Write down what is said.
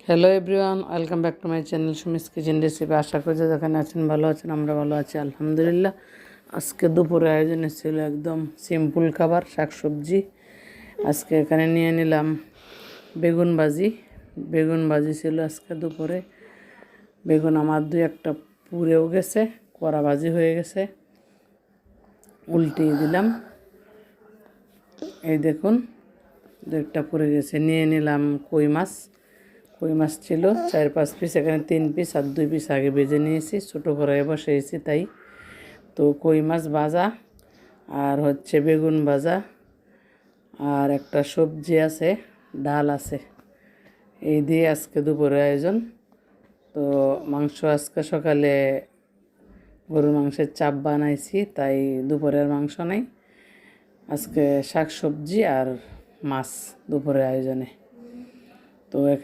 Hello everyone, welcome back to my channel Sumi's kitchen recipe. আশা করি যে যেখানে আছেন ভালো আছেন, আমরা ভালো আছি আলহামদুলিল্লাহ। আজকে দুপুরে আয়োজনে ছিল একদম সিম্পল খাবার, শাকসবজি। আজকে এখানে নিয়ে নিলাম বেগুন ভাজি ছিল আজকে দুপুরে। বেগুন আমার দুই একটা পুড়েও গেছে, কড়া ভাজি হয়ে গেছে, উল্টিয়ে দিলাম। এই দেখুন, দু একটা পুড়ে গেছে। নিয়ে নিলাম কই মাছ ছিল 4-5 পিস, এখানে 3 পিস আর 2 পিস আগে ভেজে নিয়েছি, ছোটো করে বসিয়েছি তাই। তো কই মাছ ভাজা আর হচ্ছে বেগুন ভাজা আর একটা সবজি আছে, ডাল আছে, এই দিয়ে আজকে দুপুরের আয়োজন। তো মাংস আজকে সকালে গরুর মাংসের চাপ বানাইছি, তাই দুপুরের মাংস নাই, আজকে শাক সবজি আর মাছ দুপুরের আয়োজনে। তো এখানে